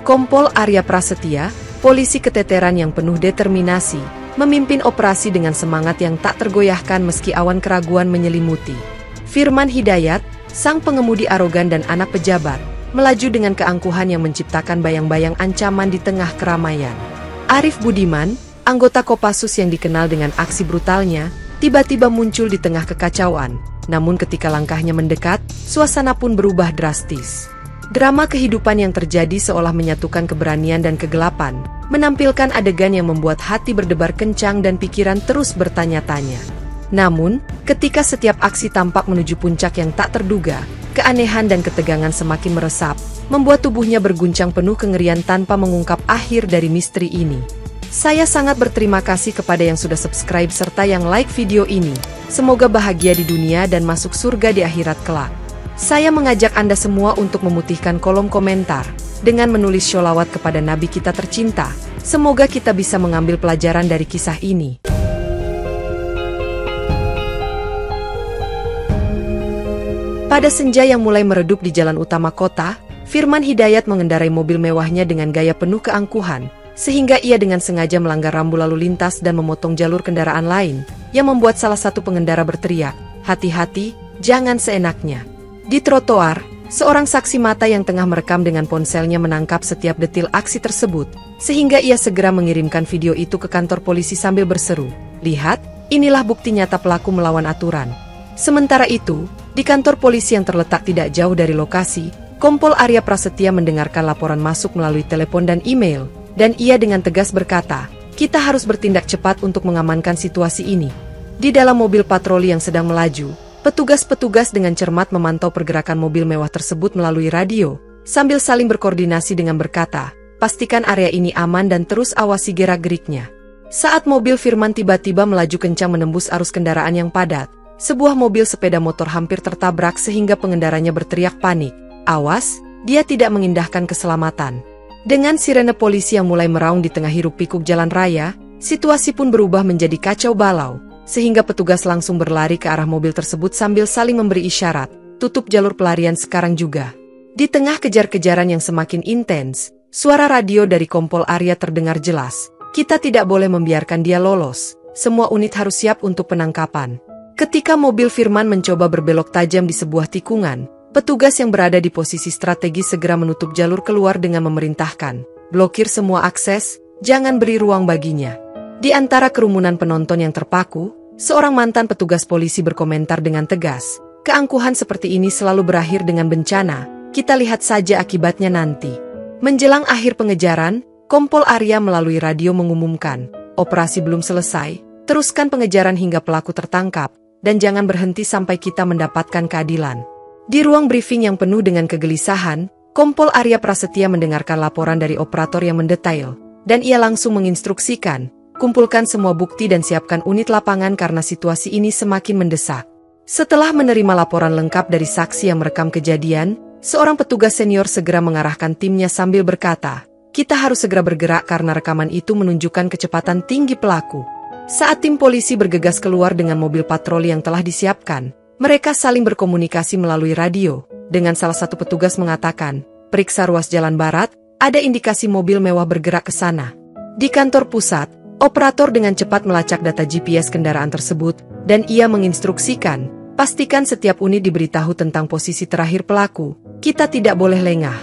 Kompol Arya Prasetya, polisi keteteran yang penuh determinasi, memimpin operasi dengan semangat yang tak tergoyahkan meski awan keraguan menyelimuti. Firman Hidayat, sang pengemudi arogan dan anak pejabat, melaju dengan keangkuhan yang menciptakan bayang-bayang ancaman di tengah keramaian. Arif Budiman, anggota Kopassus yang dikenal dengan aksi brutalnya, tiba-tiba muncul di tengah kekacauan. Namun ketika langkahnya mendekat, suasana pun berubah drastis. Drama kehidupan yang terjadi seolah menyatukan keberanian dan kegelapan, menampilkan adegan yang membuat hati berdebar kencang dan pikiran terus bertanya-tanya. Namun, ketika setiap aksi tampak menuju puncak yang tak terduga, keanehan dan ketegangan semakin meresap, membuat tubuhnya berguncang penuh kengerian tanpa mengungkap akhir dari misteri ini. Saya sangat berterima kasih kepada yang sudah subscribe serta yang like video ini. Semoga bahagia di dunia dan masuk surga di akhirat kelak. Saya mengajak Anda semua untuk memutihkan kolom komentar dengan menulis sholawat kepada Nabi kita tercinta. Semoga kita bisa mengambil pelajaran dari kisah ini. Pada senja yang mulai meredup di jalan utama kota, Firman Hidayat mengendarai mobil mewahnya dengan gaya penuh keangkuhan, sehingga ia dengan sengaja melanggar rambu lalu lintas dan memotong jalur kendaraan lain, yang membuat salah satu pengendara berteriak, "Hati-hati, jangan seenaknya." Di trotoar, seorang saksi mata yang tengah merekam dengan ponselnya menangkap setiap detil aksi tersebut, sehingga ia segera mengirimkan video itu ke kantor polisi sambil berseru, "Lihat, inilah bukti nyata pelaku melawan aturan." Sementara itu, di kantor polisi yang terletak tidak jauh dari lokasi, Kompol Arya Prasetya mendengarkan laporan masuk melalui telepon dan email, dan ia dengan tegas berkata, "Kita harus bertindak cepat untuk mengamankan situasi ini." Di dalam mobil patroli yang sedang melaju, petugas-petugas dengan cermat memantau pergerakan mobil mewah tersebut melalui radio, sambil saling berkoordinasi dengan berkata, "Pastikan area ini aman dan terus awasi gerak-geriknya." Saat mobil Firman tiba-tiba melaju kencang menembus arus kendaraan yang padat, sebuah mobil sepeda motor hampir tertabrak sehingga pengendaranya berteriak panik, "Awas, dia tidak mengindahkan keselamatan." Dengan sirene polisi yang mulai meraung di tengah hiruk-pikuk jalan raya, situasi pun berubah menjadi kacau balau, sehingga petugas langsung berlari ke arah mobil tersebut sambil saling memberi isyarat, "Tutup jalur pelarian sekarang juga." Di tengah kejar-kejaran yang semakin intens, suara radio dari Kompol Arya terdengar jelas, "Kita tidak boleh membiarkan dia lolos, semua unit harus siap untuk penangkapan." Ketika mobil Firman mencoba berbelok tajam di sebuah tikungan, petugas yang berada di posisi strategis segera menutup jalur keluar dengan memerintahkan, "Blokir semua akses, jangan beri ruang baginya." Di antara kerumunan penonton yang terpaku, seorang mantan petugas polisi berkomentar dengan tegas, "Keangkuhan seperti ini selalu berakhir dengan bencana, kita lihat saja akibatnya nanti." Menjelang akhir pengejaran, Kompol Arya melalui radio mengumumkan, "Operasi belum selesai, teruskan pengejaran hingga pelaku tertangkap, dan jangan berhenti sampai kita mendapatkan keadilan." Di ruang briefing yang penuh dengan kegelisahan, Kompol Arya Prasetya mendengarkan laporan dari operator yang mendetail, dan ia langsung menginstruksikan, "Kumpulkan semua bukti dan siapkan unit lapangan karena situasi ini semakin mendesak." Setelah menerima laporan lengkap dari saksi yang merekam kejadian, seorang petugas senior segera mengarahkan timnya sambil berkata, "Kita harus segera bergerak karena rekaman itu menunjukkan kecepatan tinggi pelaku." Saat tim polisi bergegas keluar dengan mobil patroli yang telah disiapkan, mereka saling berkomunikasi melalui radio, dengan salah satu petugas mengatakan, "Periksa ruas jalan barat, ada indikasi mobil mewah bergerak ke sana." Di kantor pusat, operator dengan cepat melacak data GPS kendaraan tersebut, dan ia menginstruksikan, "Pastikan setiap unit diberitahu tentang posisi terakhir pelaku, kita tidak boleh lengah."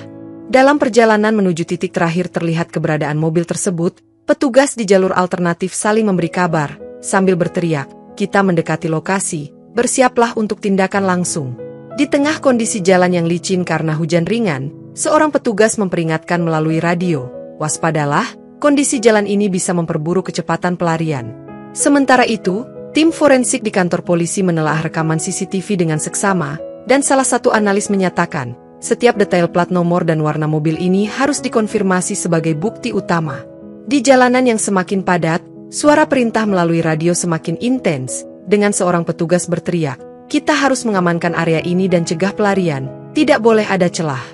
Dalam perjalanan menuju titik terakhir terlihat keberadaan mobil tersebut, petugas di jalur alternatif saling memberi kabar, sambil berteriak, "Kita mendekati lokasi, bersiaplah untuk tindakan langsung." Di tengah kondisi jalan yang licin karena hujan ringan, seorang petugas memperingatkan melalui radio, "Waspadalah, kondisi jalan ini bisa memperburuk kecepatan pelarian." Sementara itu, tim forensik di kantor polisi menelaah rekaman CCTV dengan seksama, dan salah satu analis menyatakan, setiap detail plat nomor dan warna mobil ini harus dikonfirmasi sebagai bukti utama. Di jalanan yang semakin padat, suara perintah melalui radio semakin intens, dengan seorang petugas berteriak, "Kita harus mengamankan area ini dan cegah pelarian, tidak boleh ada celah."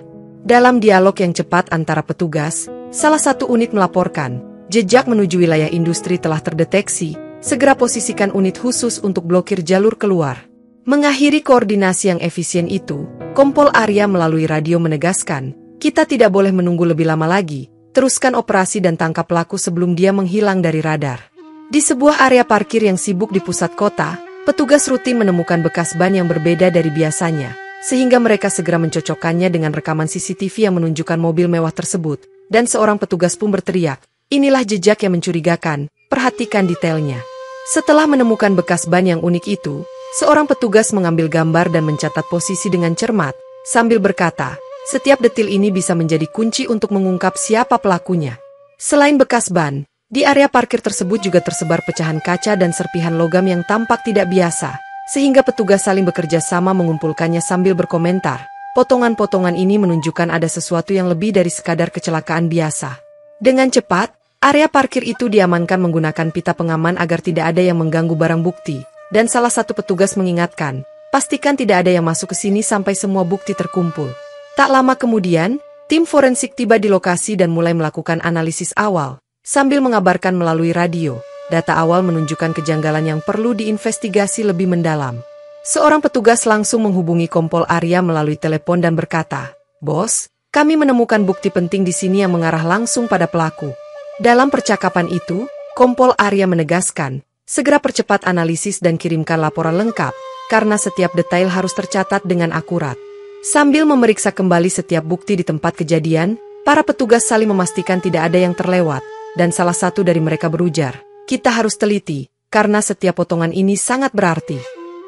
Dalam dialog yang cepat antara petugas, salah satu unit melaporkan, "Jejak menuju wilayah industri telah terdeteksi, segera posisikan unit khusus untuk blokir jalur keluar." Mengakhiri koordinasi yang efisien itu, Kompol Arya melalui radio menegaskan, Kita tidak boleh menunggu lebih lama lagi. Teruskan operasi dan tangkap pelaku sebelum dia menghilang dari radar. Di sebuah area parkir yang sibuk di pusat kota, petugas rutin menemukan bekas ban yang berbeda dari biasanya, sehingga mereka segera mencocokkannya dengan rekaman CCTV yang menunjukkan mobil mewah tersebut, dan seorang petugas pun berteriak, "Inilah jejak yang mencurigakan, perhatikan detailnya." Setelah menemukan bekas ban yang unik itu, seorang petugas mengambil gambar dan mencatat posisi dengan cermat, sambil berkata, "Setiap detil ini bisa menjadi kunci untuk mengungkap siapa pelakunya." Selain bekas ban, di area parkir tersebut juga tersebar pecahan kaca dan serpihan logam yang tampak tidak biasa, sehingga petugas saling bekerja sama mengumpulkannya sambil berkomentar, "Potongan-potongan ini menunjukkan ada sesuatu yang lebih dari sekadar kecelakaan biasa." Dengan cepat, area parkir itu diamankan menggunakan pita pengaman agar tidak ada yang mengganggu barang bukti, dan salah satu petugas mengingatkan, "Pastikan tidak ada yang masuk ke sini sampai semua bukti terkumpul." Tak lama kemudian, tim forensik tiba di lokasi dan mulai melakukan analisis awal, sambil mengabarkan melalui radio. Data awal menunjukkan kejanggalan yang perlu diinvestigasi lebih mendalam. Seorang petugas langsung menghubungi Kompol Arya melalui telepon dan berkata, "Bos, kami menemukan bukti penting di sini yang mengarah langsung pada pelaku." Dalam percakapan itu, Kompol Arya menegaskan, "Segera percepat analisis dan kirimkan laporan lengkap, karena setiap detail harus tercatat dengan akurat." Sambil memeriksa kembali setiap bukti di tempat kejadian, para petugas saling memastikan tidak ada yang terlewat, dan salah satu dari mereka berujar, "Kita harus teliti, karena setiap potongan ini sangat berarti."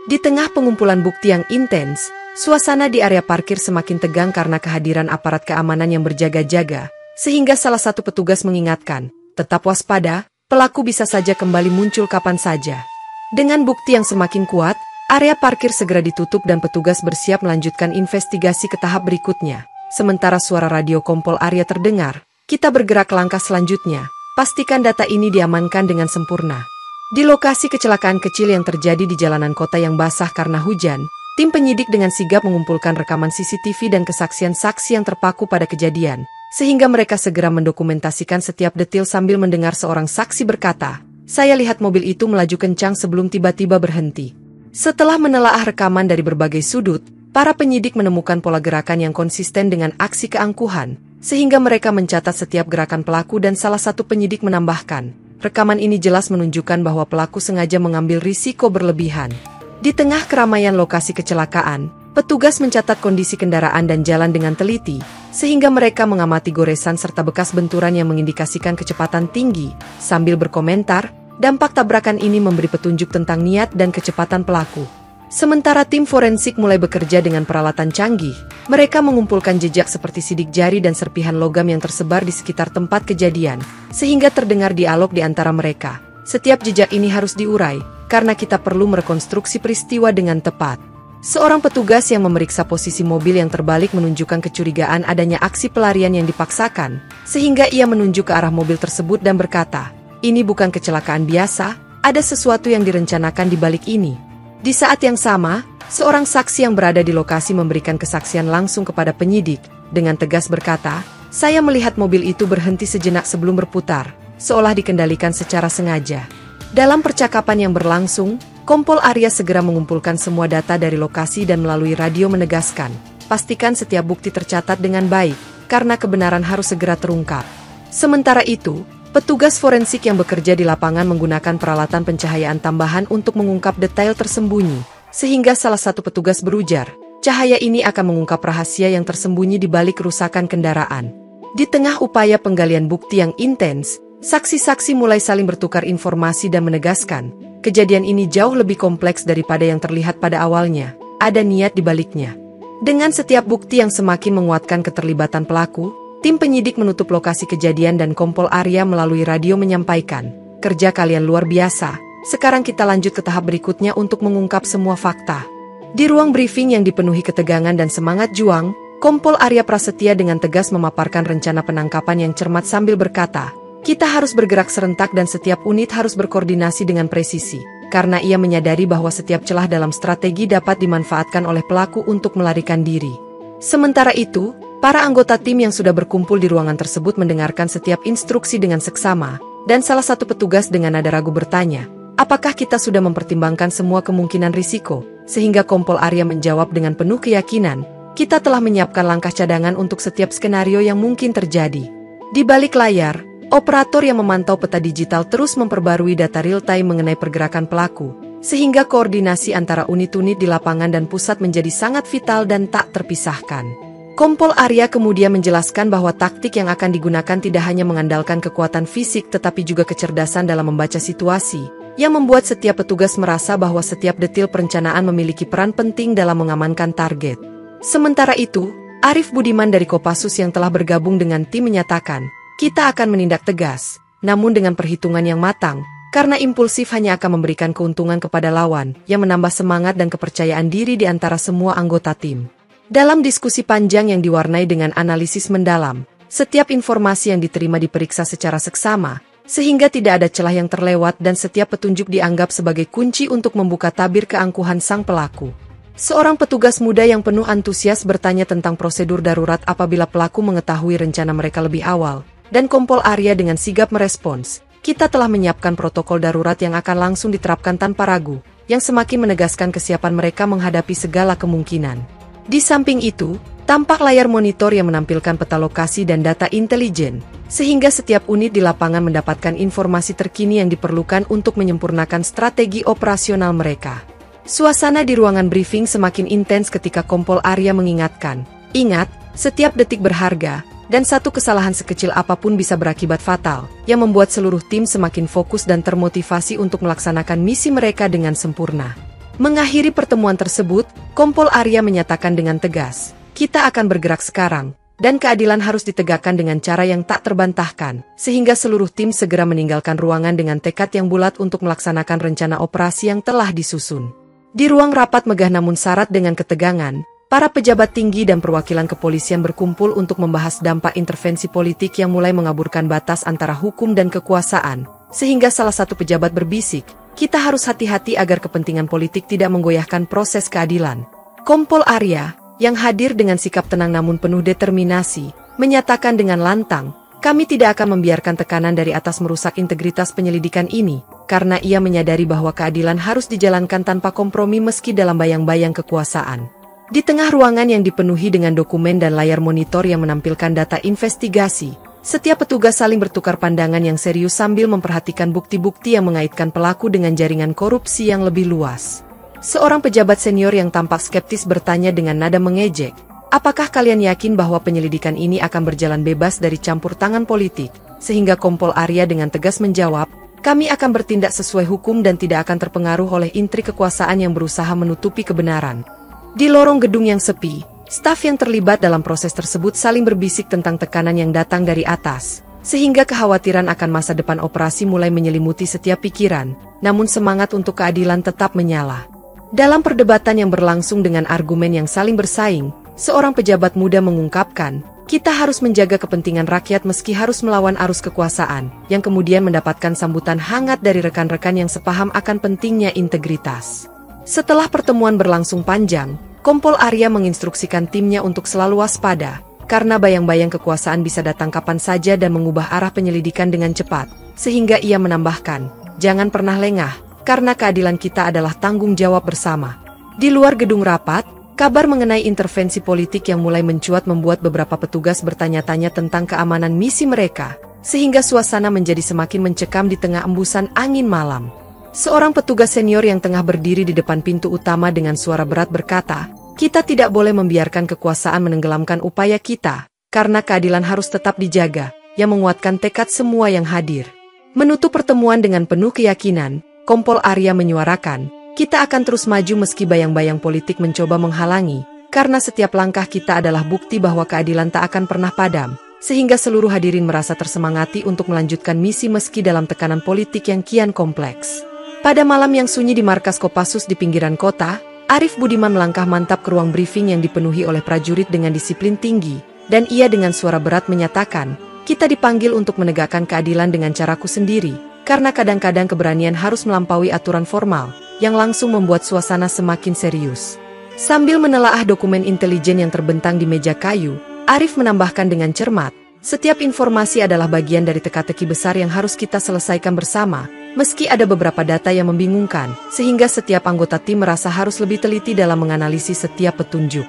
Di tengah pengumpulan bukti yang intens, suasana di area parkir semakin tegang karena kehadiran aparat keamanan yang berjaga-jaga, sehingga salah satu petugas mengingatkan, "Tetap waspada, pelaku bisa saja kembali muncul kapan saja." Dengan bukti yang semakin kuat, area parkir segera ditutup dan petugas bersiap melanjutkan investigasi ke tahap berikutnya. Sementara suara radio Kompol Arya terdengar, "Kita bergerak langkah selanjutnya. Pastikan data ini diamankan dengan sempurna." Di lokasi kecelakaan kecil yang terjadi di jalanan kota yang basah karena hujan, tim penyidik dengan sigap mengumpulkan rekaman CCTV dan kesaksian saksi yang terpaku pada kejadian, sehingga mereka segera mendokumentasikan setiap detil sambil mendengar seorang saksi berkata, "Saya lihat mobil itu melaju kencang sebelum tiba-tiba berhenti." Setelah menelaah rekaman dari berbagai sudut, para penyidik menemukan pola gerakan yang konsisten dengan aksi keangkuhan, sehingga mereka mencatat setiap gerakan pelaku dan salah satu penyidik menambahkan, "Rekaman ini jelas menunjukkan bahwa pelaku sengaja mengambil risiko berlebihan." Di tengah keramaian lokasi kecelakaan, petugas mencatat kondisi kendaraan dan jalan dengan teliti, sehingga mereka mengamati goresan serta bekas benturan yang mengindikasikan kecepatan tinggi, sambil berkomentar, dampak tabrakan ini memberi petunjuk tentang niat dan kecepatan pelaku. Sementara tim forensik mulai bekerja dengan peralatan canggih, mereka mengumpulkan jejak seperti sidik jari dan serpihan logam yang tersebar di sekitar tempat kejadian, sehingga terdengar dialog di antara mereka. "Setiap jejak ini harus diurai, karena kita perlu merekonstruksi peristiwa dengan tepat." Seorang petugas yang memeriksa posisi mobil yang terbalik menunjukkan kecurigaan adanya aksi pelarian yang dipaksakan, sehingga ia menunjuk ke arah mobil tersebut dan berkata, "Ini bukan kecelakaan biasa, ada sesuatu yang direncanakan di balik ini." Di saat yang sama, seorang saksi yang berada di lokasi memberikan kesaksian langsung kepada penyidik, dengan tegas berkata, "Saya melihat mobil itu berhenti sejenak sebelum berputar, seolah dikendalikan secara sengaja." Dalam percakapan yang berlangsung, Kompol Arya segera mengumpulkan semua data dari lokasi dan melalui radio menegaskan, "Pastikan setiap bukti tercatat dengan baik, karena kebenaran harus segera terungkap." Sementara itu, petugas forensik yang bekerja di lapangan menggunakan peralatan pencahayaan tambahan untuk mengungkap detail tersembunyi, sehingga salah satu petugas berujar, "Cahaya ini akan mengungkap rahasia yang tersembunyi di balik kerusakan kendaraan." Di tengah upaya penggalian bukti yang intens, saksi-saksi mulai saling bertukar informasi dan menegaskan, kejadian ini jauh lebih kompleks daripada yang terlihat pada awalnya, ada niat di baliknya. Dengan setiap bukti yang semakin menguatkan keterlibatan pelaku, tim penyidik menutup lokasi kejadian dan Kompol Arya melalui radio menyampaikan, "Kerja kalian luar biasa, sekarang kita lanjut ke tahap berikutnya untuk mengungkap semua fakta." Di ruang briefing yang dipenuhi ketegangan dan semangat juang, Kompol Arya Prasetya dengan tegas memaparkan rencana penangkapan yang cermat sambil berkata, "Kita harus bergerak serentak dan setiap unit harus berkoordinasi dengan presisi, karena ia menyadari bahwa setiap celah dalam strategi dapat dimanfaatkan oleh pelaku untuk melarikan diri." Sementara itu, para anggota tim yang sudah berkumpul di ruangan tersebut mendengarkan setiap instruksi dengan seksama, dan salah satu petugas dengan nada ragu bertanya, "Apakah kita sudah mempertimbangkan semua kemungkinan risiko?" Sehingga Kompol Arya menjawab dengan penuh keyakinan, kita telah menyiapkan langkah cadangan untuk setiap skenario yang mungkin terjadi. Di balik layar, operator yang memantau peta digital terus memperbarui data real-time mengenai pergerakan pelaku, sehingga koordinasi antara unit-unit di lapangan dan pusat menjadi sangat vital dan tak terpisahkan. Kompol Arya kemudian menjelaskan bahwa taktik yang akan digunakan tidak hanya mengandalkan kekuatan fisik tetapi juga kecerdasan dalam membaca situasi, yang membuat setiap petugas merasa bahwa setiap detil perencanaan memiliki peran penting dalam mengamankan target. Sementara itu, Arif Budiman dari Kopassus yang telah bergabung dengan tim menyatakan, kita akan menindak tegas, namun dengan perhitungan yang matang, karena impulsif hanya akan memberikan keuntungan kepada lawan, yang menambah semangat dan kepercayaan diri di antara semua anggota tim. Dalam diskusi panjang yang diwarnai dengan analisis mendalam, setiap informasi yang diterima diperiksa secara seksama, sehingga tidak ada celah yang terlewat dan setiap petunjuk dianggap sebagai kunci untuk membuka tabir keangkuhan sang pelaku. Seorang petugas muda yang penuh antusias bertanya tentang prosedur darurat apabila pelaku mengetahui rencana mereka lebih awal, dan Kompol Arya dengan sigap merespons, kita telah menyiapkan protokol darurat yang akan langsung diterapkan tanpa ragu, yang semakin menegaskan kesiapan mereka menghadapi segala kemungkinan. Di samping itu, tampak layar monitor yang menampilkan peta lokasi dan data intelijen, sehingga setiap unit di lapangan mendapatkan informasi terkini yang diperlukan untuk menyempurnakan strategi operasional mereka. Suasana di ruangan briefing semakin intens ketika Kompol Arya mengingatkan, ingat, setiap detik berharga, dan satu kesalahan sekecil apapun bisa berakibat fatal, yang membuat seluruh tim semakin fokus dan termotivasi untuk melaksanakan misi mereka dengan sempurna. Mengakhiri pertemuan tersebut, Kompol Arya menyatakan dengan tegas, kita akan bergerak sekarang, dan keadilan harus ditegakkan dengan cara yang tak terbantahkan, sehingga seluruh tim segera meninggalkan ruangan dengan tekad yang bulat untuk melaksanakan rencana operasi yang telah disusun. Di ruang rapat megah namun syarat dengan ketegangan, para pejabat tinggi dan perwakilan kepolisian berkumpul untuk membahas dampak intervensi politik yang mulai mengaburkan batas antara hukum dan kekuasaan, sehingga salah satu pejabat berbisik, kita harus hati-hati agar kepentingan politik tidak menggoyahkan proses keadilan. Kompol Arya, yang hadir dengan sikap tenang namun penuh determinasi, menyatakan dengan lantang, kami tidak akan membiarkan tekanan dari atas merusak integritas penyelidikan ini, karena ia menyadari bahwa keadilan harus dijalankan tanpa kompromi meski dalam bayang-bayang kekuasaan. Di tengah ruangan yang dipenuhi dengan dokumen dan layar monitor yang menampilkan data investigasi, setiap petugas saling bertukar pandangan yang serius sambil memperhatikan bukti-bukti yang mengaitkan pelaku dengan jaringan korupsi yang lebih luas. Seorang pejabat senior yang tampak skeptis bertanya dengan nada mengejek, apakah kalian yakin bahwa penyelidikan ini akan berjalan bebas dari campur tangan politik? Sehingga Kompol Arya dengan tegas menjawab, kami akan bertindak sesuai hukum dan tidak akan terpengaruh oleh intrik kekuasaan yang berusaha menutupi kebenaran. Di lorong gedung yang sepi, staf yang terlibat dalam proses tersebut saling berbisik tentang tekanan yang datang dari atas, sehingga kekhawatiran akan masa depan operasi mulai menyelimuti setiap pikiran, namun semangat untuk keadilan tetap menyala. Dalam perdebatan yang berlangsung dengan argumen yang saling bersaing, seorang pejabat muda mengungkapkan, kita harus menjaga kepentingan rakyat meski harus melawan arus kekuasaan, yang kemudian mendapatkan sambutan hangat dari rekan-rekan yang sepaham akan pentingnya integritas. Setelah pertemuan berlangsung panjang, Kompol Arya menginstruksikan timnya untuk selalu waspada, karena bayang-bayang kekuasaan bisa datang kapan saja dan mengubah arah penyelidikan dengan cepat, sehingga ia menambahkan, jangan pernah lengah, karena keadilan kita adalah tanggung jawab bersama. Di luar gedung rapat, kabar mengenai intervensi politik yang mulai mencuat membuat beberapa petugas bertanya-tanya tentang keamanan misi mereka, sehingga suasana menjadi semakin mencekam di tengah embusan angin malam. Seorang petugas senior yang tengah berdiri di depan pintu utama dengan suara berat berkata, kita tidak boleh membiarkan kekuasaan menenggelamkan upaya kita, karena keadilan harus tetap dijaga, yang menguatkan tekad semua yang hadir. Menutup pertemuan dengan penuh keyakinan, Kompol Arya menyuarakan, kita akan terus maju meski bayang-bayang politik mencoba menghalangi, karena setiap langkah kita adalah bukti bahwa keadilan tak akan pernah padam, sehingga seluruh hadirin merasa tersemangati untuk melanjutkan misi meski dalam tekanan politik yang kian kompleks. Pada malam yang sunyi di markas Kopassus di pinggiran kota, Arif Budiman melangkah mantap ke ruang briefing yang dipenuhi oleh prajurit dengan disiplin tinggi, dan ia dengan suara berat menyatakan, kita dipanggil untuk menegakkan keadilan dengan caraku sendiri, karena kadang-kadang keberanian harus melampaui aturan formal, yang langsung membuat suasana semakin serius. Sambil menelaah dokumen intelijen yang terbentang di meja kayu, Arif menambahkan dengan cermat, setiap informasi adalah bagian dari teka-teki besar yang harus kita selesaikan bersama, meski ada beberapa data yang membingungkan, sehingga setiap anggota tim merasa harus lebih teliti dalam menganalisis setiap petunjuk.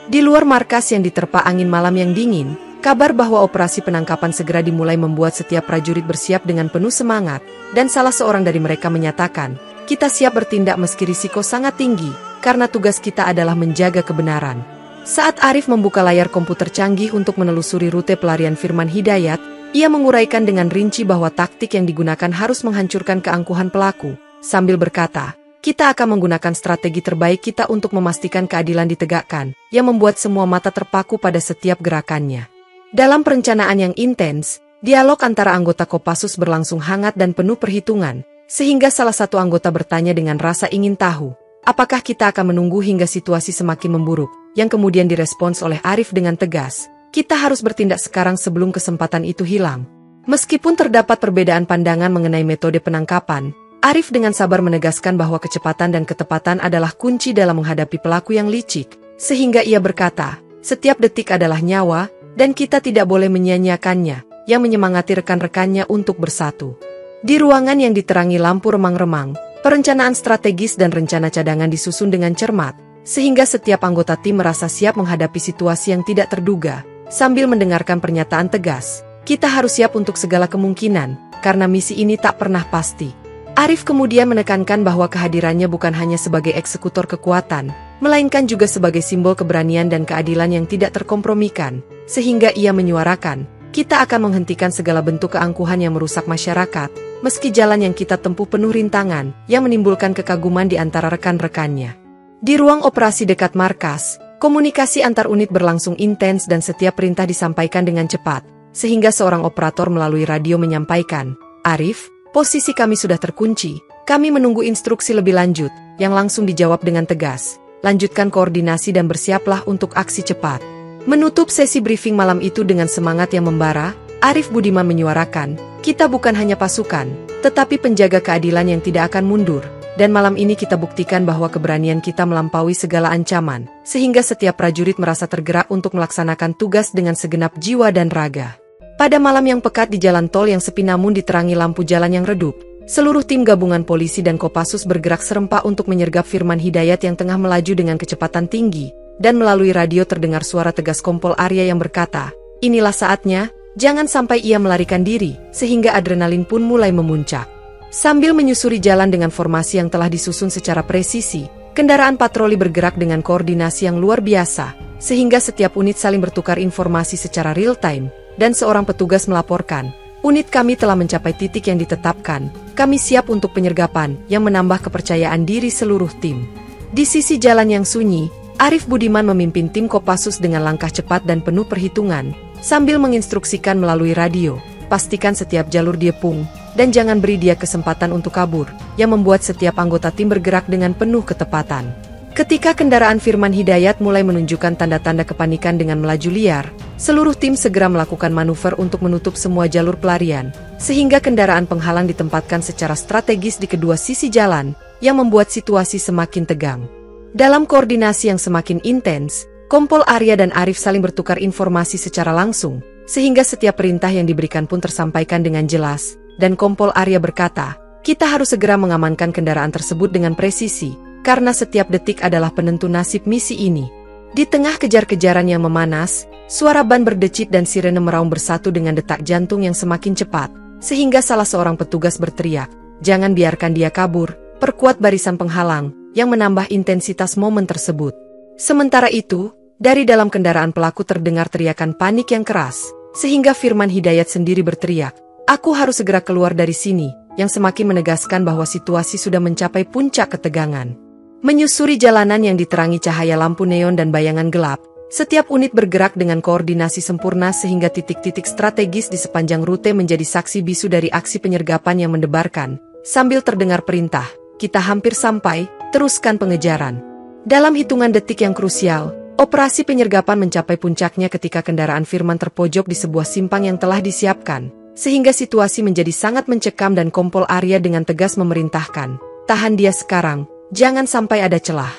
Di luar markas yang diterpa angin malam yang dingin, kabar bahwa operasi penangkapan segera dimulai membuat setiap prajurit bersiap dengan penuh semangat, dan salah seorang dari mereka menyatakan, "Kita siap bertindak meski risiko sangat tinggi, karena tugas kita adalah menjaga kebenaran." Saat Arif membuka layar komputer canggih untuk menelusuri rute pelarian Firman Hidayat, ia menguraikan dengan rinci bahwa taktik yang digunakan harus menghancurkan keangkuhan pelaku, sambil berkata, "Kita akan menggunakan strategi terbaik kita untuk memastikan keadilan ditegakkan, yang membuat semua mata terpaku pada setiap gerakannya." Dalam perencanaan yang intens, dialog antara anggota Kopassus berlangsung hangat dan penuh perhitungan, sehingga salah satu anggota bertanya dengan rasa ingin tahu, "Apakah kita akan menunggu hingga situasi semakin memburuk?" Yang kemudian direspons oleh Arif dengan tegas, "Kita harus bertindak sekarang sebelum kesempatan itu hilang." Meskipun terdapat perbedaan pandangan mengenai metode penangkapan, Arif dengan sabar menegaskan bahwa kecepatan dan ketepatan adalah kunci dalam menghadapi pelaku yang licik, sehingga ia berkata, "Setiap detik adalah nyawa, dan kita tidak boleh menyia-nyiakannya," yang menyemangati rekan-rekannya untuk bersatu. Di ruangan yang diterangi lampu remang-remang, perencanaan strategis dan rencana cadangan disusun dengan cermat, sehingga setiap anggota tim merasa siap menghadapi situasi yang tidak terduga, sambil mendengarkan pernyataan tegas, "Kita harus siap untuk segala kemungkinan, karena misi ini tak pernah pasti." Arif kemudian menekankan bahwa kehadirannya bukan hanya sebagai eksekutor kekuatan, melainkan juga sebagai simbol keberanian dan keadilan yang tidak terkompromikan, sehingga ia menyuarakan, "Kita akan menghentikan segala bentuk keangkuhan yang merusak masyarakat, meski jalan yang kita tempuh penuh rintangan, yang menimbulkan kekaguman di antara rekan-rekannya." Di ruang operasi dekat markas, komunikasi antar unit berlangsung intens dan setiap perintah disampaikan dengan cepat, sehingga seorang operator melalui radio menyampaikan, "Arif, posisi kami sudah terkunci, kami menunggu instruksi lebih lanjut," yang langsung dijawab dengan tegas, "Lanjutkan koordinasi dan bersiaplah untuk aksi cepat." Menutup sesi briefing malam itu dengan semangat yang membara, Arif Budiman menyuarakan, "Kita bukan hanya pasukan, tetapi penjaga keadilan yang tidak akan mundur, dan malam ini kita buktikan bahwa keberanian kita melampaui segala ancaman, sehingga setiap prajurit merasa tergerak untuk melaksanakan tugas dengan segenap jiwa dan raga." Pada malam yang pekat di jalan tol yang sepi namun diterangi lampu jalan yang redup, seluruh tim gabungan polisi dan Kopassus bergerak serempak untuk menyergap Firman Hidayat yang tengah melaju dengan kecepatan tinggi, dan melalui radio terdengar suara tegas Kompol Arya yang berkata, "Inilah saatnya, jangan sampai ia melarikan diri," sehingga adrenalin pun mulai memuncak. Sambil menyusuri jalan dengan formasi yang telah disusun secara presisi, kendaraan patroli bergerak dengan koordinasi yang luar biasa, sehingga setiap unit saling bertukar informasi secara real-time, dan seorang petugas melaporkan, "Unit kami telah mencapai titik yang ditetapkan, kami siap untuk penyergapan," yang menambah kepercayaan diri seluruh tim. Di sisi jalan yang sunyi, Arif Budiman memimpin tim Kopassus dengan langkah cepat dan penuh perhitungan, sambil menginstruksikan melalui radio, "Pastikan setiap jalur diepung, dan jangan beri dia kesempatan untuk kabur," yang membuat setiap anggota tim bergerak dengan penuh ketepatan. Ketika kendaraan Firman Hidayat mulai menunjukkan tanda-tanda kepanikan dengan melaju liar, seluruh tim segera melakukan manuver untuk menutup semua jalur pelarian, sehingga kendaraan penghalang ditempatkan secara strategis di kedua sisi jalan, yang membuat situasi semakin tegang. Dalam koordinasi yang semakin intens, Kompol Arya dan Arif saling bertukar informasi secara langsung, sehingga setiap perintah yang diberikan pun tersampaikan dengan jelas, dan Kompol Arya berkata, "Kita harus segera mengamankan kendaraan tersebut dengan presisi, karena setiap detik adalah penentu nasib misi ini." Di tengah kejar-kejaran yang memanas, suara ban berdecit dan sirene meraung bersatu dengan detak jantung yang semakin cepat, sehingga salah seorang petugas berteriak, "Jangan biarkan dia kabur, perkuat barisan penghalang," yang menambah intensitas momen tersebut. Sementara itu, dari dalam kendaraan pelaku terdengar teriakan panik yang keras, sehingga Firman Hidayat sendiri berteriak, "Aku harus segera keluar dari sini," yang semakin menegaskan bahwa situasi sudah mencapai puncak ketegangan. Menyusuri jalanan yang diterangi cahaya lampu neon dan bayangan gelap, setiap unit bergerak dengan koordinasi sempurna sehingga titik-titik strategis di sepanjang rute menjadi saksi bisu dari aksi penyergapan yang mendebarkan. Sambil terdengar perintah, "Kita hampir sampai, teruskan pengejaran." Dalam hitungan detik yang krusial, operasi penyergapan mencapai puncaknya ketika kendaraan Firman terpojok di sebuah simpang yang telah disiapkan, sehingga situasi menjadi sangat mencekam dan Kompol Arya dengan tegas memerintahkan, "Tahan dia sekarang. Jangan sampai ada celah."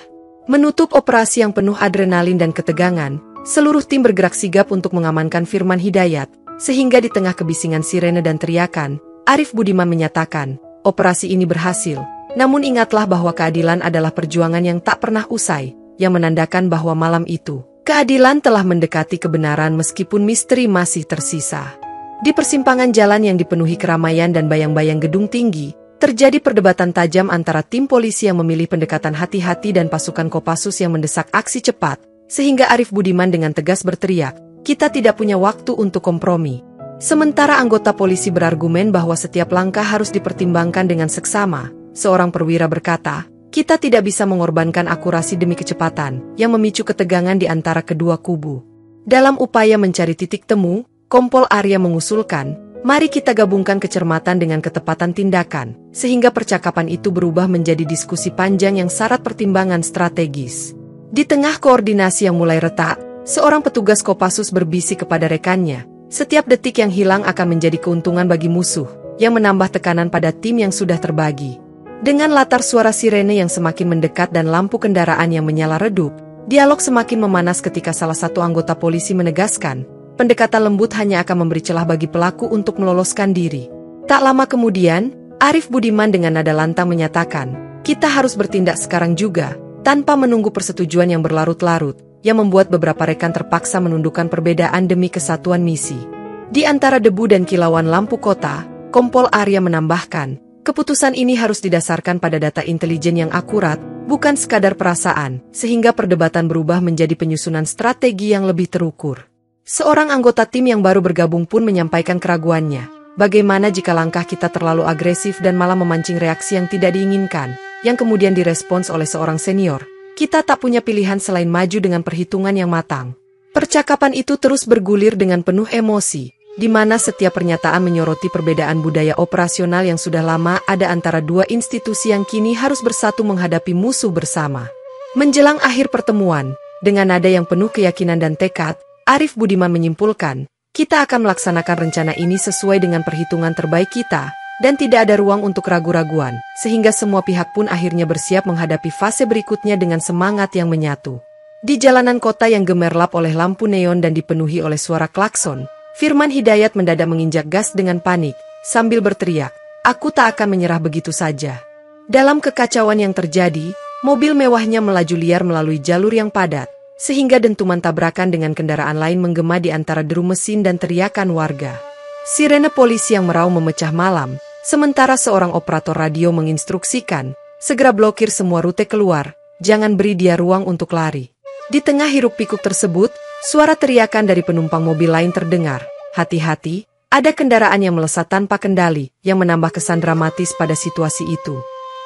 Menutup operasi yang penuh adrenalin dan ketegangan, seluruh tim bergerak sigap untuk mengamankan Firman Hidayat, sehingga di tengah kebisingan sirene dan teriakan, Arif Budiman menyatakan, "Operasi ini berhasil, namun ingatlah bahwa keadilan adalah perjuangan yang tak pernah usai," yang menandakan bahwa malam itu, Keadilan telah mendekati kebenaran meskipun misteri masih tersisa. Di persimpangan jalan yang dipenuhi keramaian dan bayang-bayang gedung tinggi, terjadi perdebatan tajam antara tim polisi yang memilih pendekatan hati-hati dan pasukan Kopassus yang mendesak aksi cepat, sehingga Arief Budiman dengan tegas berteriak, "Kita tidak punya waktu untuk kompromi." Sementara anggota polisi berargumen bahwa setiap langkah harus dipertimbangkan dengan seksama, seorang perwira berkata, "Kita tidak bisa mengorbankan akurasi demi kecepatan," yang memicu ketegangan di antara kedua kubu. Dalam upaya mencari titik temu, Kompol Arya mengusulkan, "Mari kita gabungkan kecermatan dengan ketepatan tindakan," sehingga percakapan itu berubah menjadi diskusi panjang yang syarat pertimbangan strategis. Di tengah koordinasi yang mulai retak, seorang petugas Kopassus berbisik kepada rekannya, "Setiap detik yang hilang akan menjadi keuntungan bagi musuh," yang menambah tekanan pada tim yang sudah terbagi. Dengan latar suara sirene yang semakin mendekat dan lampu kendaraan yang menyala redup, dialog semakin memanas ketika salah satu anggota polisi menegaskan, pendekatan lembut hanya akan memberi celah bagi pelaku untuk meloloskan diri. Tak lama kemudian, Arief Budiman dengan nada lantang menyatakan, "Kita harus bertindak sekarang juga," tanpa menunggu persetujuan yang berlarut-larut, yang membuat beberapa rekan terpaksa menundukkan perbedaan demi kesatuan misi. Di antara debu dan kilauan lampu kota, Kompol Arya menambahkan, "Keputusan ini harus didasarkan pada data intelijen yang akurat, bukan sekadar perasaan, sehingga perdebatan berubah menjadi penyusunan strategi yang lebih terukur." Seorang anggota tim yang baru bergabung pun menyampaikan keraguannya. "Bagaimana jika langkah kita terlalu agresif dan malah memancing reaksi yang tidak diinginkan?" Yang kemudian direspons oleh seorang senior, "Kita tak punya pilihan selain maju dengan perhitungan yang matang." Percakapan itu terus bergulir dengan penuh emosi, di mana setiap pernyataan menyoroti perbedaan budaya operasional yang sudah lama ada antara dua institusi yang kini harus bersatu menghadapi musuh bersama. Menjelang akhir pertemuan, dengan nada yang penuh keyakinan dan tekad, Arief Budiman menyimpulkan, "Kita akan melaksanakan rencana ini sesuai dengan perhitungan terbaik kita, dan tidak ada ruang untuk ragu-raguan, sehingga semua pihak pun akhirnya bersiap menghadapi fase berikutnya dengan semangat yang menyatu." Di jalanan kota yang gemerlap oleh lampu neon dan dipenuhi oleh suara klakson, Firman Hidayat mendadak menginjak gas dengan panik, sambil berteriak, "Aku tak akan menyerah begitu saja." Dalam kekacauan yang terjadi, mobil mewahnya melaju liar melalui jalur yang padat, sehingga dentuman tabrakan dengan kendaraan lain menggema di antara deru mesin dan teriakan warga. Sirene polisi yang meraung memecah malam, sementara seorang operator radio menginstruksikan, "Segera blokir semua rute keluar, jangan beri dia ruang untuk lari." Di tengah hiruk-pikuk tersebut, suara teriakan dari penumpang mobil lain terdengar, "Hati-hati, ada kendaraan yang melesat tanpa kendali," yang menambah kesan dramatis pada situasi itu.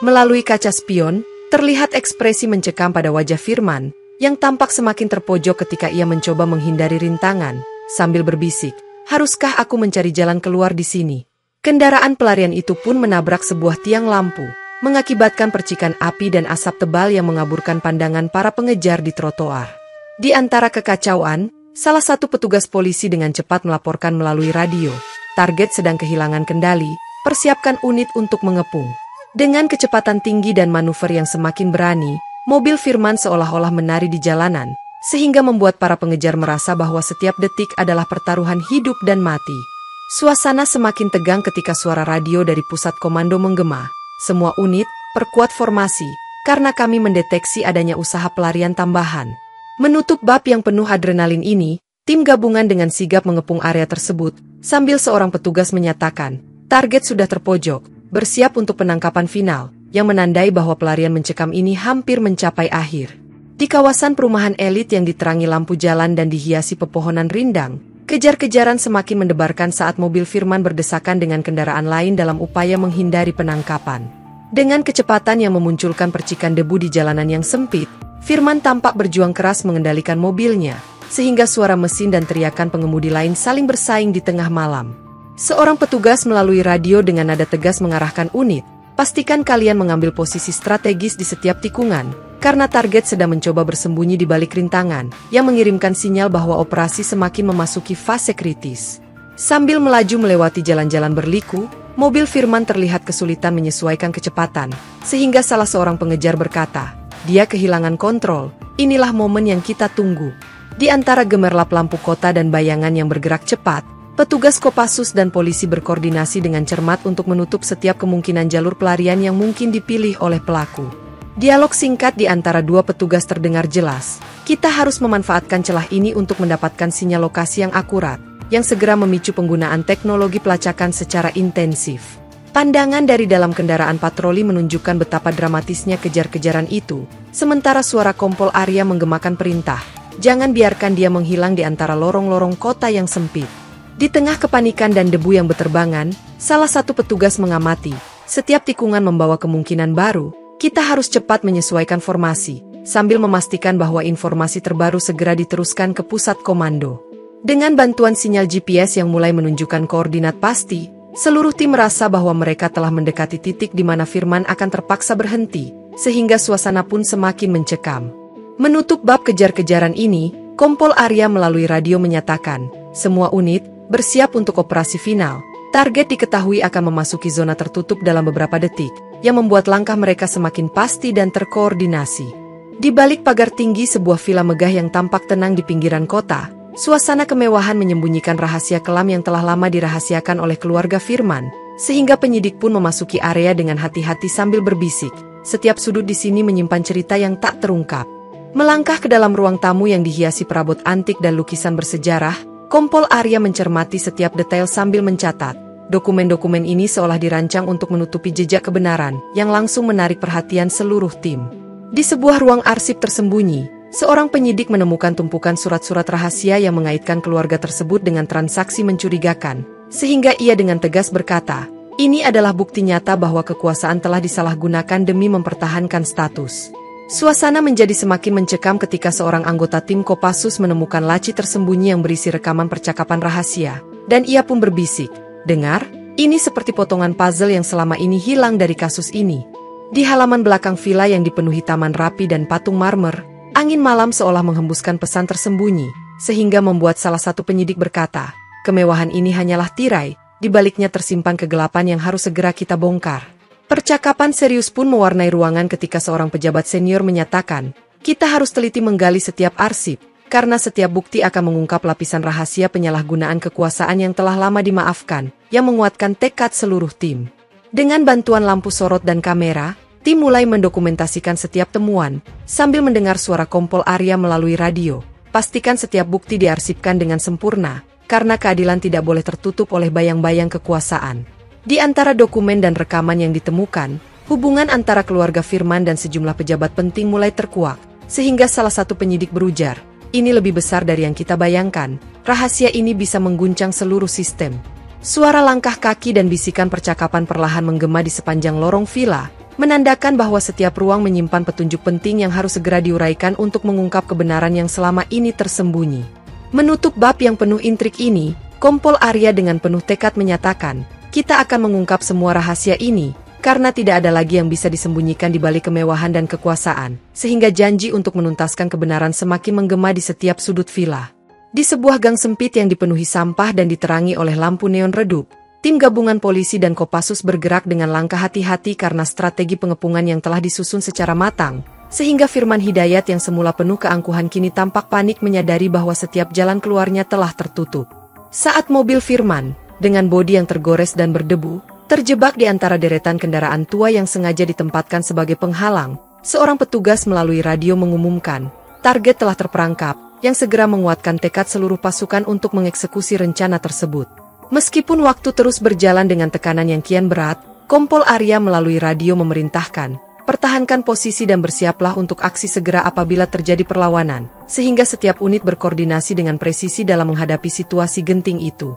Melalui kaca spion, terlihat ekspresi mencekam pada wajah Firman, yang tampak semakin terpojok ketika ia mencoba menghindari rintangan, sambil berbisik, "Haruskah aku mencari jalan keluar di sini?" Kendaraan pelarian itu pun menabrak sebuah tiang lampu, mengakibatkan percikan api dan asap tebal yang mengaburkan pandangan para pengejar di trotoar. Di antara kekacauan, salah satu petugas polisi dengan cepat melaporkan melalui radio, "Target sedang kehilangan kendali, persiapkan unit untuk mengepung." Dengan kecepatan tinggi dan manuver yang semakin berani, mobil Firman seolah-olah menari di jalanan, sehingga membuat para pengejar merasa bahwa setiap detik adalah pertaruhan hidup dan mati. Suasana semakin tegang ketika suara radio dari pusat komando menggema, "Semua unit, perkuat formasi, karena kami mendeteksi adanya usaha pelarian tambahan." Menutup bab yang penuh adrenalin ini, tim gabungan dengan sigap mengepung area tersebut, sambil seorang petugas menyatakan, "Target sudah terpojok, bersiap untuk penangkapan final," yang menandai bahwa pelarian mencekam ini hampir mencapai akhir. Di kawasan perumahan elit yang diterangi lampu jalan dan dihiasi pepohonan rindang, kejar-kejaran semakin mendebarkan saat mobil Firman berdesakan dengan kendaraan lain dalam upaya menghindari penangkapan. Dengan kecepatan yang memunculkan percikan debu di jalanan yang sempit, Firman tampak berjuang keras mengendalikan mobilnya, sehingga suara mesin dan teriakan pengemudi lain saling bersaing di tengah malam. Seorang petugas melalui radio dengan nada tegas mengarahkan unit, "Pastikan kalian mengambil posisi strategis di setiap tikungan, karena target sedang mencoba bersembunyi di balik rintangan," yang mengirimkan sinyal bahwa operasi semakin memasuki fase kritis. Sambil melaju melewati jalan-jalan berliku, mobil Firman terlihat kesulitan menyesuaikan kecepatan, sehingga salah seorang pengejar berkata, "Dia kehilangan kontrol, inilah momen yang kita tunggu." Di antara gemerlap lampu kota dan bayangan yang bergerak cepat, petugas Kopassus dan polisi berkoordinasi dengan cermat untuk menutup setiap kemungkinan jalur pelarian yang mungkin dipilih oleh pelaku. Dialog singkat di antara dua petugas terdengar jelas. Kita harus memanfaatkan celah ini untuk mendapatkan sinyal lokasi yang akurat, yang segera memicu penggunaan teknologi pelacakan secara intensif. Pandangan dari dalam kendaraan patroli menunjukkan betapa dramatisnya kejar-kejaran itu, sementara suara Kompol Arya menggemakan perintah. Jangan biarkan dia menghilang di antara lorong-lorong kota yang sempit. Di tengah kepanikan dan debu yang berterbangan, salah satu petugas mengamati. Setiap tikungan membawa kemungkinan baru, kita harus cepat menyesuaikan formasi, sambil memastikan bahwa informasi terbaru segera diteruskan ke pusat komando. Dengan bantuan sinyal GPS yang mulai menunjukkan koordinat pasti, seluruh tim merasa bahwa mereka telah mendekati titik di mana Firman akan terpaksa berhenti, sehingga suasana pun semakin mencekam. Menutup bab kejar-kejaran ini, Kompol Arya melalui radio menyatakan, semua unit, bersiap untuk operasi final. Target diketahui akan memasuki zona tertutup dalam beberapa detik, yang membuat langkah mereka semakin pasti dan terkoordinasi. Di balik pagar tinggi sebuah villa megah yang tampak tenang di pinggiran kota, suasana kemewahan menyembunyikan rahasia kelam yang telah lama dirahasiakan oleh keluarga Firman, sehingga penyidik pun memasuki area dengan hati-hati sambil berbisik. Setiap sudut di sini menyimpan cerita yang tak terungkap. Melangkah ke dalam ruang tamu yang dihiasi perabot antik dan lukisan bersejarah, Kompol Arya mencermati setiap detail sambil mencatat. Dokumen-dokumen ini seolah dirancang untuk menutupi jejak kebenaran, yang langsung menarik perhatian seluruh tim. Di sebuah ruang arsip tersembunyi, seorang penyidik menemukan tumpukan surat-surat rahasia yang mengaitkan keluarga tersebut dengan transaksi mencurigakan, sehingga ia dengan tegas berkata, ini adalah bukti nyata bahwa kekuasaan telah disalahgunakan demi mempertahankan status. Suasana menjadi semakin mencekam ketika seorang anggota tim Kopassus menemukan laci tersembunyi yang berisi rekaman percakapan rahasia, dan ia pun berbisik, dengar, ini seperti potongan puzzle yang selama ini hilang dari kasus ini. Di halaman belakang villa yang dipenuhi taman rapi dan patung marmer, angin malam seolah menghembuskan pesan tersembunyi, sehingga membuat salah satu penyidik berkata, kemewahan ini hanyalah tirai, di baliknya tersimpan kegelapan yang harus segera kita bongkar. Percakapan serius pun mewarnai ruangan ketika seorang pejabat senior menyatakan, kita harus teliti menggali setiap arsip, karena setiap bukti akan mengungkap lapisan rahasia penyalahgunaan kekuasaan yang telah lama dimaafkan, yang menguatkan tekad seluruh tim. Dengan bantuan lampu sorot dan kamera, tim mulai mendokumentasikan setiap temuan, sambil mendengar suara Kompol Arya melalui radio. Pastikan setiap bukti diarsipkan dengan sempurna, karena keadilan tidak boleh tertutup oleh bayang-bayang kekuasaan. Di antara dokumen dan rekaman yang ditemukan, hubungan antara keluarga Firman dan sejumlah pejabat penting mulai terkuak, sehingga salah satu penyidik berujar, ini lebih besar dari yang kita bayangkan, rahasia ini bisa mengguncang seluruh sistem. Suara langkah kaki dan bisikan percakapan perlahan menggema di sepanjang lorong villa, menandakan bahwa setiap ruang menyimpan petunjuk penting yang harus segera diuraikan untuk mengungkap kebenaran yang selama ini tersembunyi. Menutup bab yang penuh intrik ini, Kompol Arya dengan penuh tekad menyatakan, kita akan mengungkap semua rahasia ini, karena tidak ada lagi yang bisa disembunyikan di balik kemewahan dan kekuasaan, sehingga janji untuk menuntaskan kebenaran semakin menggema di setiap sudut villa. Di sebuah gang sempit yang dipenuhi sampah dan diterangi oleh lampu neon redup, tim gabungan polisi dan Kopassus bergerak dengan langkah hati-hati karena strategi pengepungan yang telah disusun secara matang, sehingga Firman Hidayat yang semula penuh keangkuhan kini tampak panik menyadari bahwa setiap jalan keluarnya telah tertutup. Saat mobil Firman, dengan bodi yang tergores dan berdebu, terjebak di antara deretan kendaraan tua yang sengaja ditempatkan sebagai penghalang, seorang petugas melalui radio mengumumkan, target telah terperangkap, yang segera menguatkan tekad seluruh pasukan untuk mengeksekusi rencana tersebut. Meskipun waktu terus berjalan dengan tekanan yang kian berat, Kompol Arya melalui radio memerintahkan, pertahankan posisi dan bersiaplah untuk aksi segera apabila terjadi perlawanan, sehingga setiap unit berkoordinasi dengan presisi dalam menghadapi situasi genting itu.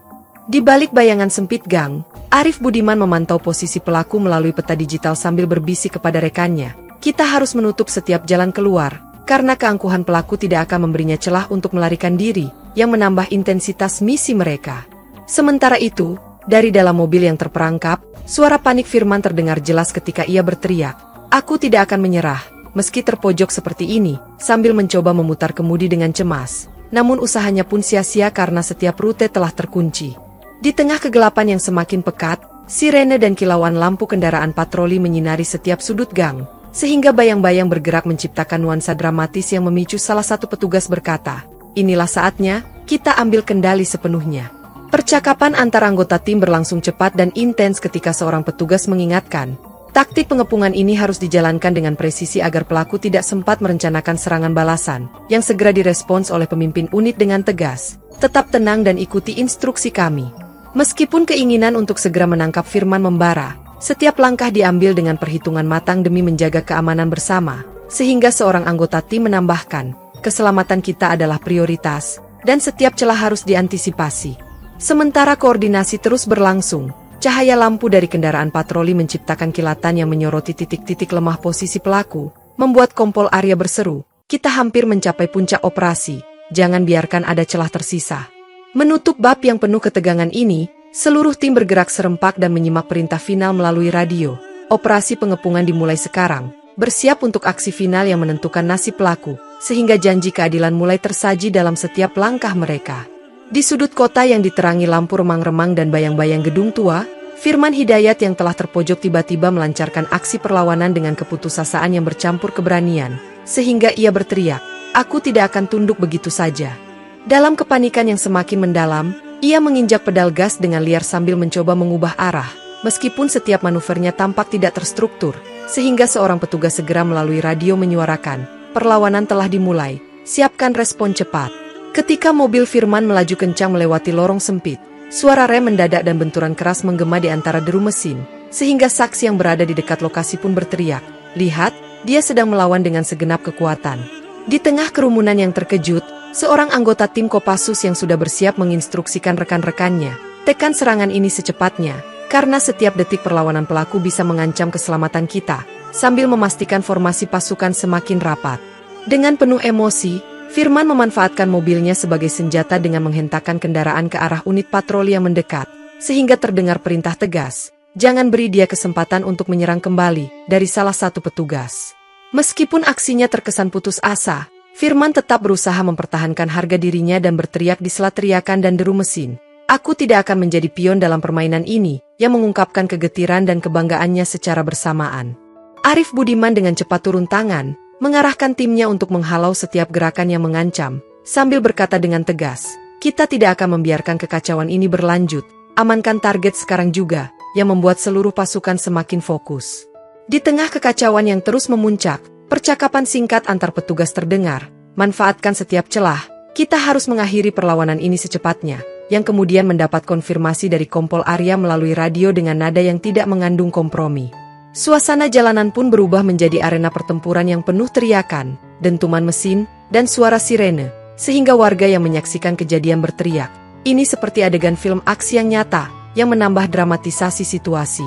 Di balik bayangan sempit gang, Arif Budiman memantau posisi pelaku melalui peta digital sambil berbisik kepada rekannya. Kita harus menutup setiap jalan keluar, karena keangkuhan pelaku tidak akan memberinya celah untuk melarikan diri, yang menambah intensitas misi mereka. Sementara itu, dari dalam mobil yang terperangkap, suara panik Firman terdengar jelas ketika ia berteriak, aku tidak akan menyerah, meski terpojok seperti ini, sambil mencoba memutar kemudi dengan cemas. Namun usahanya pun sia-sia karena setiap rute telah terkunci. Di tengah kegelapan yang semakin pekat, sirene dan kilauan lampu kendaraan patroli menyinari setiap sudut gang, sehingga bayang-bayang bergerak menciptakan nuansa dramatis yang memicu salah satu petugas berkata, inilah saatnya, kita ambil kendali sepenuhnya. Percakapan antara anggota tim berlangsung cepat dan intens ketika seorang petugas mengingatkan, Taktik pengepungan ini harus dijalankan dengan presisi agar pelaku tidak sempat merencanakan serangan balasan, yang segera direspons oleh pemimpin unit dengan tegas. Tetap tenang dan ikuti instruksi kami. Meskipun keinginan untuk segera menangkap Firman membara, setiap langkah diambil dengan perhitungan matang demi menjaga keamanan bersama, sehingga seorang anggota tim menambahkan, keselamatan kita adalah prioritas, dan setiap celah harus diantisipasi. Sementara koordinasi terus berlangsung, cahaya lampu dari kendaraan patroli menciptakan kilatan yang menyoroti titik-titik lemah posisi pelaku, membuat Kompol Arya berseru, kita hampir mencapai puncak operasi, jangan biarkan ada celah tersisa. Menutup bab yang penuh ketegangan ini, seluruh tim bergerak serempak dan menyimak perintah final melalui radio. Operasi pengepungan dimulai sekarang, bersiap untuk aksi final yang menentukan nasib pelaku, sehingga janji keadilan mulai tersaji dalam setiap langkah mereka. Di sudut kota yang diterangi lampu remang-remang dan bayang-bayang gedung tua, Firman Hidayat yang telah terpojok tiba-tiba melancarkan aksi perlawanan dengan keputusasaan yang bercampur keberanian, sehingga ia berteriak, aku tidak akan tunduk begitu saja. Dalam kepanikan yang semakin mendalam, ia menginjak pedal gas dengan liar sambil mencoba mengubah arah, meskipun setiap manuvernya tampak tidak terstruktur, sehingga seorang petugas segera melalui radio menyuarakan, perlawanan telah dimulai, siapkan respon cepat. Ketika mobil Firman melaju kencang melewati lorong sempit, suara rem mendadak dan benturan keras menggema di antara deru mesin, sehingga saksi yang berada di dekat lokasi pun berteriak, lihat, dia sedang melawan dengan segenap kekuatan. Di tengah kerumunan yang terkejut, seorang anggota tim Kopassus yang sudah bersiap menginstruksikan rekan-rekannya, tekan serangan ini secepatnya, karena setiap detik perlawanan pelaku bisa mengancam keselamatan kita, sambil memastikan formasi pasukan semakin rapat. Dengan penuh emosi, Firman memanfaatkan mobilnya sebagai senjata dengan menghentakkan kendaraan ke arah unit patroli yang mendekat, sehingga terdengar perintah tegas, jangan beri dia kesempatan untuk menyerang kembali, dari salah satu petugas. Meskipun aksinya terkesan putus asa, Firman tetap berusaha mempertahankan harga dirinya dan berteriak di sela teriakan dan deru mesin. Aku tidak akan menjadi pion dalam permainan ini, yang mengungkapkan kegetiran dan kebanggaannya secara bersamaan. Arif Budiman dengan cepat turun tangan, mengarahkan timnya untuk menghalau setiap gerakan yang mengancam, sambil berkata dengan tegas, kita tidak akan membiarkan kekacauan ini berlanjut, amankan target sekarang juga, yang membuat seluruh pasukan semakin fokus. Di tengah kekacauan yang terus memuncak, percakapan singkat antar petugas terdengar, manfaatkan setiap celah, kita harus mengakhiri perlawanan ini secepatnya, yang kemudian mendapat konfirmasi dari Kompol Arya melalui radio dengan nada yang tidak mengandung kompromi. Suasana jalanan pun berubah menjadi arena pertempuran yang penuh teriakan, dentuman mesin, dan suara sirene, sehingga warga yang menyaksikan kejadian berteriak. Ini seperti adegan film aksi yang nyata, yang menambah dramatisasi situasi.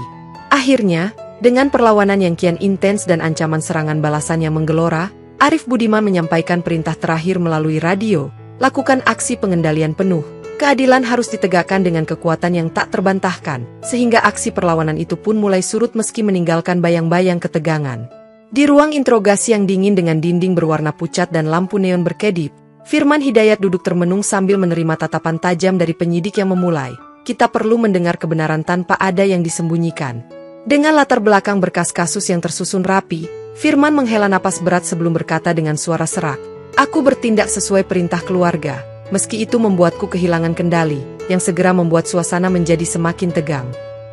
Akhirnya, dengan perlawanan yang kian intens dan ancaman serangan balasan yang menggelora, Arif Budiman menyampaikan perintah terakhir melalui radio, lakukan aksi pengendalian penuh. Keadilan harus ditegakkan dengan kekuatan yang tak terbantahkan, sehingga aksi perlawanan itu pun mulai surut meski meninggalkan bayang-bayang ketegangan. Di ruang interogasi yang dingin dengan dinding berwarna pucat dan lampu neon berkedip, Firman Hidayat duduk termenung sambil menerima tatapan tajam dari penyidik yang memulai, kita perlu mendengar kebenaran tanpa ada yang disembunyikan. Dengan latar belakang berkas kasus yang tersusun rapi, Firman menghela napas berat sebelum berkata dengan suara serak, aku bertindak sesuai perintah keluarga. Meski itu membuatku kehilangan kendali, yang segera membuat suasana menjadi semakin tegang.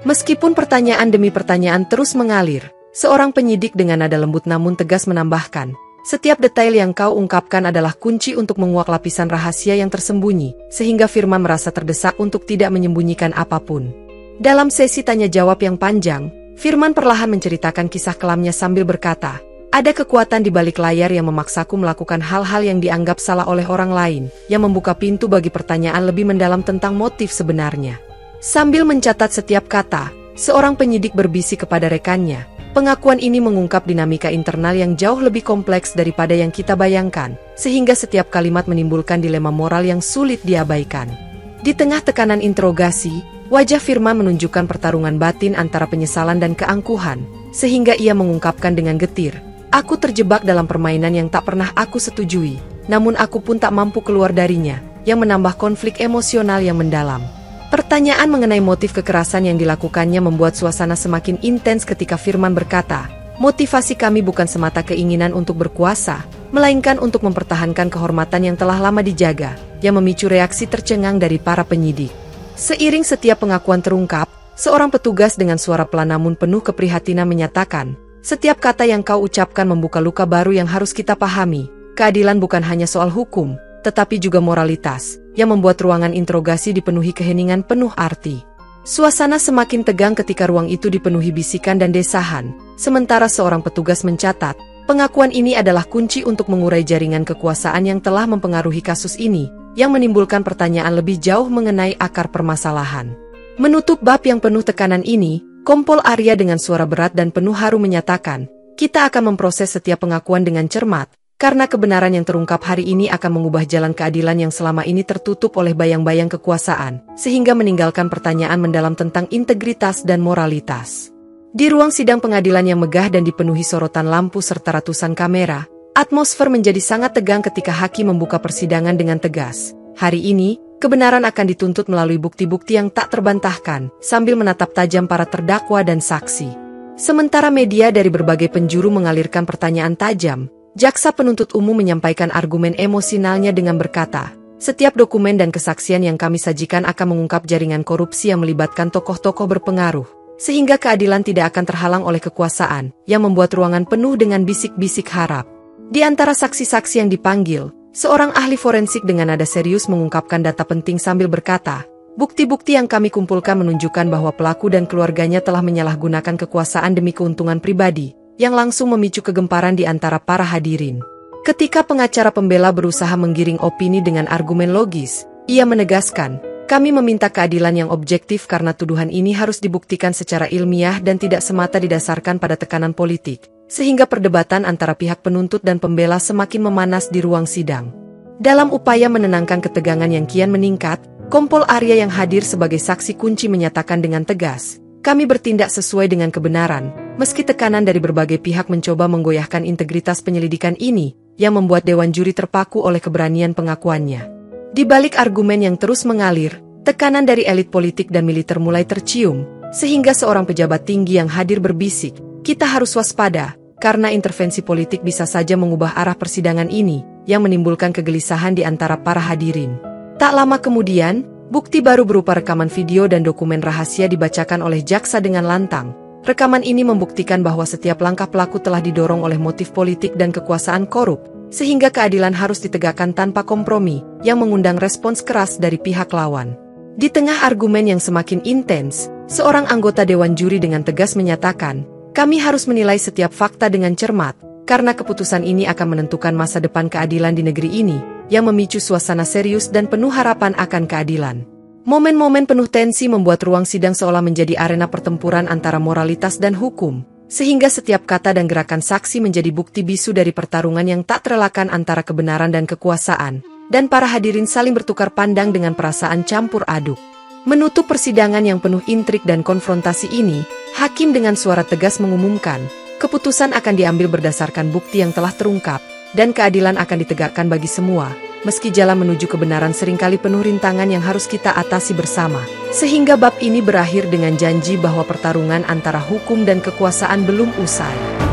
Meskipun pertanyaan demi pertanyaan terus mengalir, seorang penyidik dengan nada lembut namun tegas menambahkan, setiap detail yang kau ungkapkan adalah kunci untuk menguak lapisan rahasia yang tersembunyi, sehingga Firman merasa terdesak untuk tidak menyembunyikan apapun. Dalam sesi tanya jawab yang panjang, Firman perlahan menceritakan kisah kelamnya sambil berkata, ada kekuatan di balik layar yang memaksaku melakukan hal-hal yang dianggap salah oleh orang lain, yang membuka pintu bagi pertanyaan lebih mendalam tentang motif sebenarnya. Sambil mencatat setiap kata, seorang penyidik berbisik kepada rekannya, pengakuan ini mengungkap dinamika internal yang jauh lebih kompleks daripada yang kita bayangkan, sehingga setiap kalimat menimbulkan dilema moral yang sulit diabaikan. Di tengah tekanan interogasi, wajah Firman menunjukkan pertarungan batin antara penyesalan dan keangkuhan, sehingga ia mengungkapkan dengan getir, aku terjebak dalam permainan yang tak pernah aku setujui, namun aku pun tak mampu keluar darinya, yang menambah konflik emosional yang mendalam. Pertanyaan mengenai motif kekerasan yang dilakukannya membuat suasana semakin intens ketika Firman berkata, motivasi kami bukan semata keinginan untuk berkuasa, melainkan untuk mempertahankan kehormatan yang telah lama dijaga, yang memicu reaksi tercengang dari para penyidik. Seiring setiap pengakuan terungkap, Seorang petugas dengan suara pelan namun penuh keprihatinan menyatakan, "Setiap kata yang kau ucapkan membuka luka baru yang harus kita pahami. Keadilan bukan hanya soal hukum, tetapi juga moralitas," yang membuat ruangan interogasi dipenuhi keheningan penuh arti. Suasana semakin tegang ketika ruang itu dipenuhi bisikan dan desahan, sementara seorang petugas mencatat, pengakuan ini adalah kunci untuk mengurai jaringan kekuasaan yang telah mempengaruhi kasus ini, yang menimbulkan pertanyaan lebih jauh mengenai akar permasalahan. Menutup bab yang penuh tekanan ini, Kompol Arya dengan suara berat dan penuh haru menyatakan, "Kita akan memproses setiap pengakuan dengan cermat, karena kebenaran yang terungkap hari ini akan mengubah jalan keadilan yang selama ini tertutup oleh bayang-bayang kekuasaan, sehingga meninggalkan pertanyaan mendalam tentang integritas dan moralitas." Di ruang sidang pengadilan yang megah dan dipenuhi sorotan lampu serta ratusan kamera, atmosfer menjadi sangat tegang ketika hakim membuka persidangan dengan tegas. Hari ini, kebenaran akan dituntut melalui bukti-bukti yang tak terbantahkan, sambil menatap tajam para terdakwa dan saksi. Sementara media dari berbagai penjuru mengalirkan pertanyaan tajam, jaksa penuntut umum menyampaikan argumen emosionalnya dengan berkata, "Setiap dokumen dan kesaksian yang kami sajikan akan mengungkap jaringan korupsi yang melibatkan tokoh-tokoh berpengaruh, sehingga keadilan tidak akan terhalang oleh kekuasaan, yang membuat ruangan penuh dengan bisik-bisik harap." Di antara saksi-saksi yang dipanggil, seorang ahli forensik dengan nada serius mengungkapkan data penting sambil berkata, "Bukti-bukti yang kami kumpulkan menunjukkan bahwa pelaku dan keluarganya telah menyalahgunakan kekuasaan demi keuntungan pribadi, yang langsung memicu kegemparan di antara para hadirin." Ketika pengacara pembela berusaha menggiring opini dengan argumen logis, ia menegaskan, "Kami meminta keadilan yang objektif karena tuduhan ini harus dibuktikan secara ilmiah dan tidak semata didasarkan pada tekanan politik, sehingga perdebatan antara pihak penuntut dan pembela semakin memanas di ruang sidang." Dalam upaya menenangkan ketegangan yang kian meningkat, Kompol Arya yang hadir sebagai saksi kunci menyatakan dengan tegas, "Kami bertindak sesuai dengan kebenaran, meski tekanan dari berbagai pihak mencoba menggoyahkan integritas penyelidikan ini, yang membuat Dewan Juri terpaku oleh keberanian pengakuannya." Di balik argumen yang terus mengalir, tekanan dari elit politik dan militer mulai tercium, sehingga seorang pejabat tinggi yang hadir berbisik, "Kita harus waspada, karena intervensi politik bisa saja mengubah arah persidangan ini," yang menimbulkan kegelisahan di antara para hadirin. Tak lama kemudian, bukti baru berupa rekaman video dan dokumen rahasia dibacakan oleh jaksa dengan lantang. Rekaman ini membuktikan bahwa setiap langkah pelaku telah didorong oleh motif politik dan kekuasaan korup, sehingga keadilan harus ditegakkan tanpa kompromi, yang mengundang respons keras dari pihak lawan. Di tengah argumen yang semakin intens, seorang anggota Dewan Juri dengan tegas menyatakan, "Kami harus menilai setiap fakta dengan cermat, karena keputusan ini akan menentukan masa depan keadilan di negeri ini," yang memicu suasana serius dan penuh harapan akan keadilan. Momen-momen penuh tensi membuat ruang sidang seolah menjadi arena pertempuran antara moralitas dan hukum, sehingga setiap kata dan gerakan saksi menjadi bukti bisu dari pertarungan yang tak terelakkan antara kebenaran dan kekuasaan, dan para hadirin saling bertukar pandang dengan perasaan campur aduk. Menutup persidangan yang penuh intrik dan konfrontasi ini, hakim dengan suara tegas mengumumkan, keputusan akan diambil berdasarkan bukti yang telah terungkap, dan keadilan akan ditegakkan bagi semua, meski jalan menuju kebenaran seringkali penuh rintangan yang harus kita atasi bersama. Sehingga bab ini berakhir dengan janji bahwa pertarungan antara hukum dan kekuasaan belum usai.